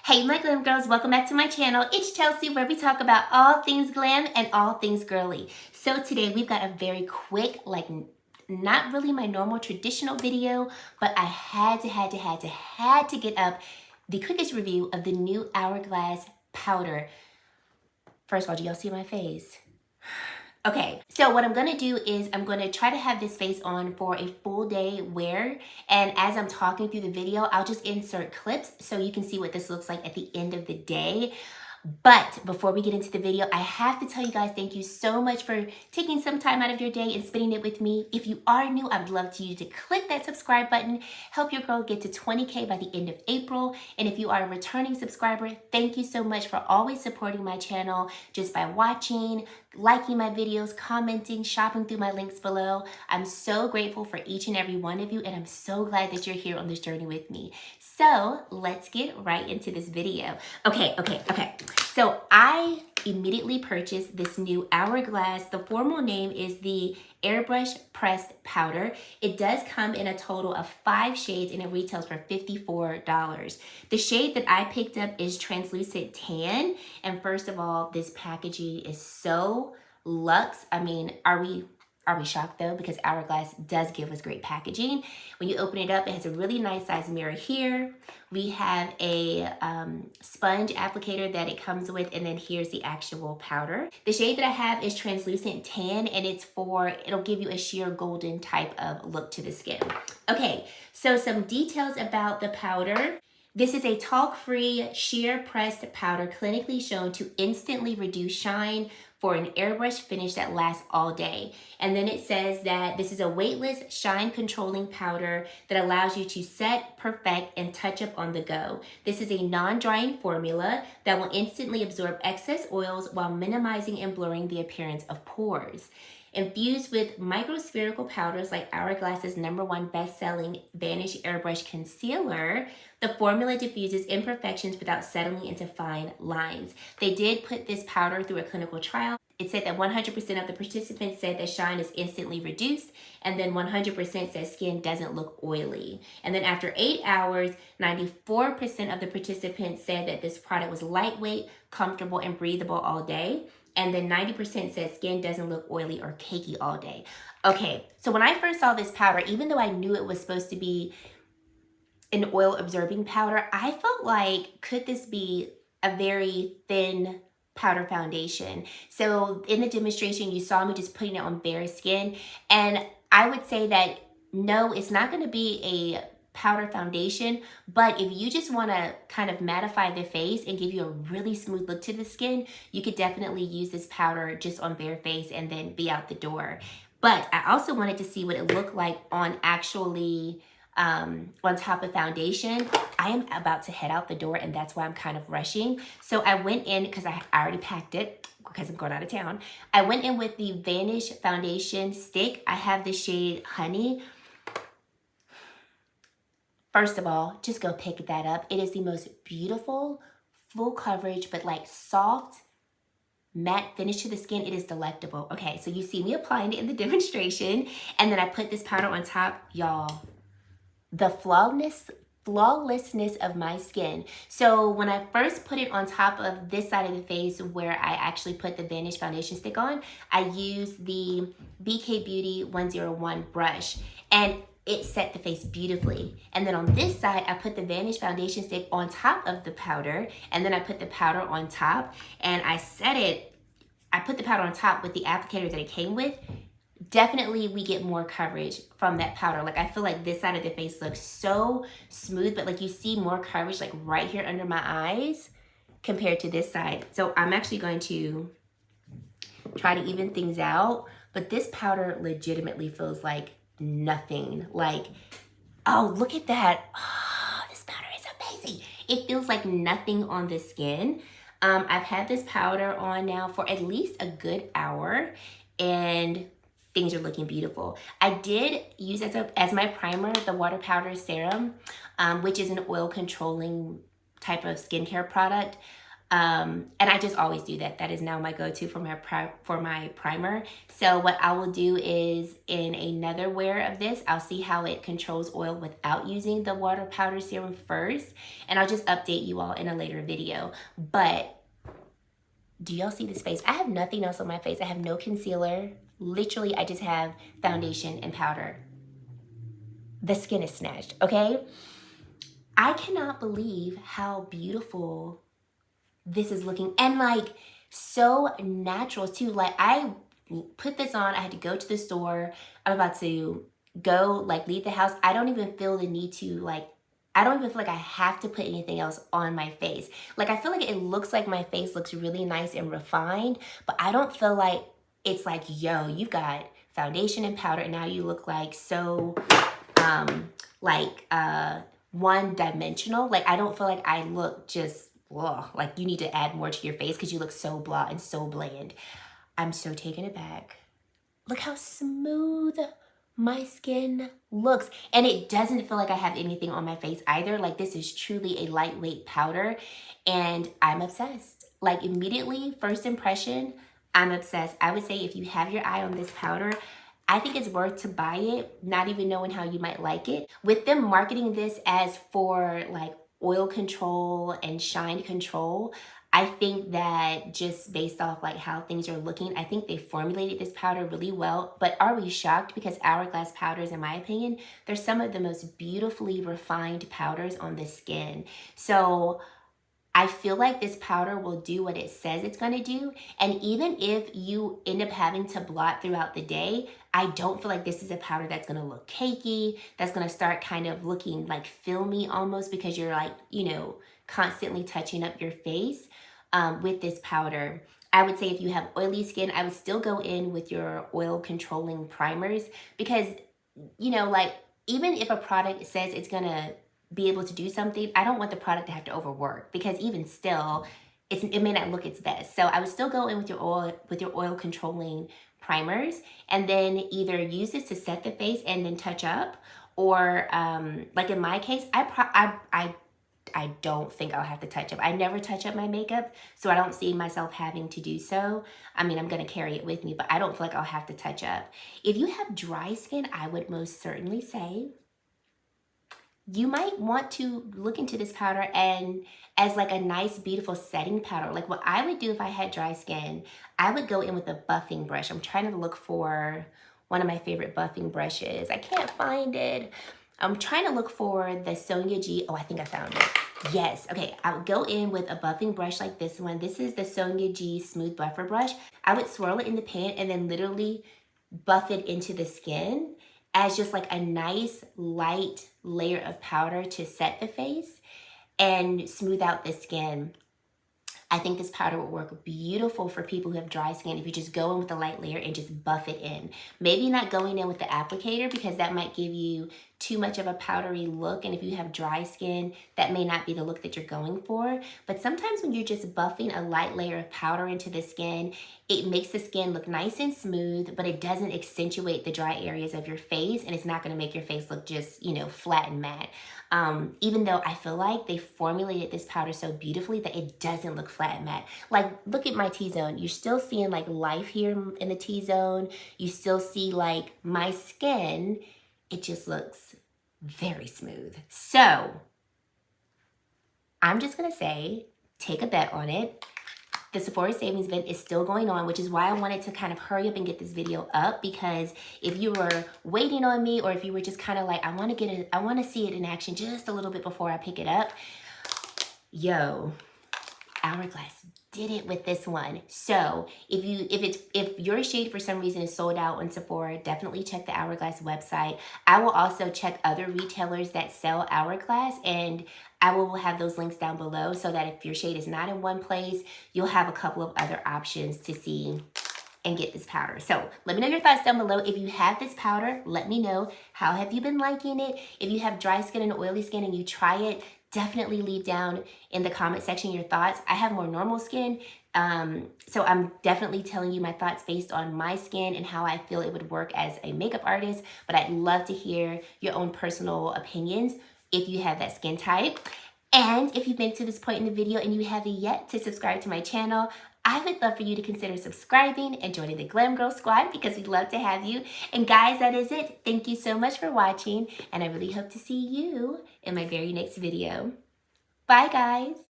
Hey my glam girls, welcome back to my channel. It's Chelsea, where we talk about all things glam and all things girly. So today we've got a very quick, not really my normal traditional video, but I had to get up the quickest review of the new Hourglass powder. First of all, do y'all see my face? Okay, so what I'm gonna do is I'm gonna try to have this face on for a full day wear, and as I'm talking through the video, I'll just insert clips so you can see what this looks like at the end of the day. But before we get into the video, I have to tell you guys thank you so much for taking some time out of your day and spending it with me. If you are new, I would love you to click that subscribe button, help your girl get to 20K by the end of April. And if you are a returning subscriber, thank you so much for always supporting my channel just by watching, liking my videos, commenting, shopping through my links below. I'm so grateful for each and every one of you, and I'm so glad that you're here on this journey with me. So let's get right into this video. Okay. So I immediately purchased this new Hourglass. The formal name is the Airbrush Pressed Powder. It does come in a total of 5 shades and it retails for $54. The shade that I picked up is Translucent Tan. And first of all, this packaging is so luxe. I mean, are we shocked though? Because Hourglass does give us great packaging. When you open it up, it has a really nice size mirror here. We have a sponge applicator that it comes with, and then here's the actual powder. The shade that I have is Translucent Tan, and it'll give you a sheer golden type of look to the skin. Okay, so some details about the powder. This is a talc-free sheer pressed powder clinically shown to instantly reduce shine for an airbrush finish that lasts all day. And then it says that this is a weightless, shine controlling powder that allows you to set, perfect, and touch up on the go. This is a non-drying formula that will instantly absorb excess oils while minimizing and blurring the appearance of pores. Infused with microspherical powders like Hourglass's #1 best-selling Vanish Airbrush Concealer, the formula diffuses imperfections without settling into fine lines. They did put this powder through a clinical trial. It said that 100% of the participants said that shine is instantly reduced, and then 100% said skin doesn't look oily. And then after 8 hours, 94% of the participants said that this product was lightweight, comfortable, and breathable all day. And then 90% said skin doesn't look oily or cakey all day. Okay, so when I first saw this powder, even though I knew it was supposed to be an oil absorbing powder, I felt like, could this be a very thin powder foundation? So in the demonstration, you saw me just putting it on bare skin. And I would say that no, it's not gonna be a powder foundation, but if you just want to kind of mattify the face and give you a really smooth look to the skin, you could definitely use this powder just on bare face and then be out the door. But I also wanted to see what it looked like on actually on top of foundation. I am about to head out the door, and that's why I'm kind of rushing. So I went in, because I already packed it because I'm going out of town. I went in with the Vanish foundation stick. I have the shade Honey. First of all, just go pick that up. It is the most beautiful, full coverage, but like soft, matte finish to the skin. It is delectable. Okay, so you see me applying it in the demonstration, and then I put this powder on top. Y'all, the flawlessness of my skin. So when I first put it on top of this side of the face where I actually put the Vanish foundation stick on, I used the BK Beauty 101 brush, and it set the face beautifully. And then on this side, I put the Vanish foundation stick on top of the powder, and then I put the powder on top, and I put the powder on top with the applicator that it came with. Definitely we get more coverage from that powder. Like, I feel like this side of the face looks so smooth, but like you see more coverage like right here under my eyes compared to this side. So I'm actually going to try to even things out, but this powder legitimately feels like nothing. Like, oh, look at that. Oh, this powder is amazing. It feels like nothing on the skin. I've had this powder on now for at least a good hour, and things are looking beautiful. I did use as my primer the Water Powder Serum, which is an oil controlling type of skincare product. And I just always do that. That is now my go-to for my primer. So what I will do is in another wear of this, I'll see how it controls oil without using the water powder serum first. And I'll just update you all in a later video. But do y'all see this face? I have nothing else on my face. I have no concealer. Literally, I just have foundation and powder. The skin is snatched, okay? I cannot believe how beautiful this is looking, and like so natural too. Like I put this on, I had to go to the store, I'm about to go like leave the house. I don't even feel the need to like, I don't even feel like I have to put anything else on my face. Like I feel like it looks like my face looks really nice and refined, but I don't feel like it's like, yo, you've got foundation and powder and now you look like so one-dimensional. Like I don't feel like I look just like you need to add more to your face because you look so blah and so bland. I'm so taken aback. Look how smooth my skin looks. And it doesn't feel like I have anything on my face either. Like this is truly a lightweight powder and I'm obsessed. Like immediately, first impression, I'm obsessed. I would say if you have your eye on this powder, I think it's worth to buy it, not even knowing how you might like it. With them marketing this as for like oil control and shine control, I think that just based off like how things are looking, I think they formulated this powder really well. But are we shocked? Because Hourglass powders, in my opinion, they're some of the most beautifully refined powders on the skin. So I feel like this powder will do what it says it's gonna do. And even if you end up having to blot throughout the day, I don't feel like this is a powder that's gonna look cakey, that's gonna start kind of looking like filmy almost because you're like, you know, constantly touching up your face with this powder. I would say if you have oily skin, I would still go in with your oil controlling primers because, you know, like even if a product says it's gonna be able to do something, I don't want the product to have to overwork because even still, it may not look its best. So I would still go in with your oil controlling primers and then either use this to set the face and then touch up, or like in my case, I don't think I'll have to touch up. I never touch up my makeup, so I don't see myself having to do so. I mean, I'm gonna carry it with me, but I don't feel like I'll have to touch up. If you have dry skin, I would most certainly say you might want to look into this powder and as like a nice, beautiful setting powder. Like what I would do if I had dry skin, I would go in with a buffing brush. I'm trying to look for one of my favorite buffing brushes. I can't find it. I'm trying to look for the Sonia G. Oh, I think I found it. Yes, okay, I would go in with a buffing brush like this one. This is the Sonia G Smooth Buffer Brush. I would swirl it in the pan and then literally buff it into the skin as just like a nice light layer of powder to set the face and smooth out the skin. I think this powder will work beautiful for people who have dry skin if you just go in with a light layer and just buff it in. Maybe not going in with the applicator because that might give you too much of a powdery look, and if you have dry skin, that may not be the look that you're going for. But sometimes when you're just buffing a light layer of powder into the skin, it makes the skin look nice and smooth, but it doesn't accentuate the dry areas of your face, and it's not gonna make your face look just, you know, flat and matte. Even though I feel like they formulated this powder so beautifully that it doesn't look flat and matte. Like, look at my T-zone. You're still seeing like life here in the T-zone. You still see like my skin. It just looks very smooth. So I'm just gonna say, take a bet on it. The Sephora savings event is still going on, which is why I wanted to kind of hurry up and get this video up, because if you were waiting on me or if you were just kind of like, I want to see it in action just a little bit before I pick it up, yo, Hourglass did it with this one. So if your shade for some reason is sold out on Sephora, definitely check the Hourglass website. I will also check other retailers that sell Hourglass, and I will have those links down below so that if your shade is not in one place, you'll have a couple of other options to see and get this powder. So let me know your thoughts down below. If you have this powder, let me know. How have you been liking it? If you have dry skin and oily skin and you try it, definitely leave down in the comment section your thoughts. I have more normal skin, so I'm definitely telling you my thoughts based on my skin and how I feel it would work as a makeup artist, but I'd love to hear your own personal opinions if you have that skin type. And if you've been to this point in the video and you haven't yet to subscribe to my channel, I would love for you to consider subscribing and joining the Glam Girl Squad because we'd love to have you. And guys, that is it. Thank you so much for watching, and I really hope to see you in my very next video. Bye, guys.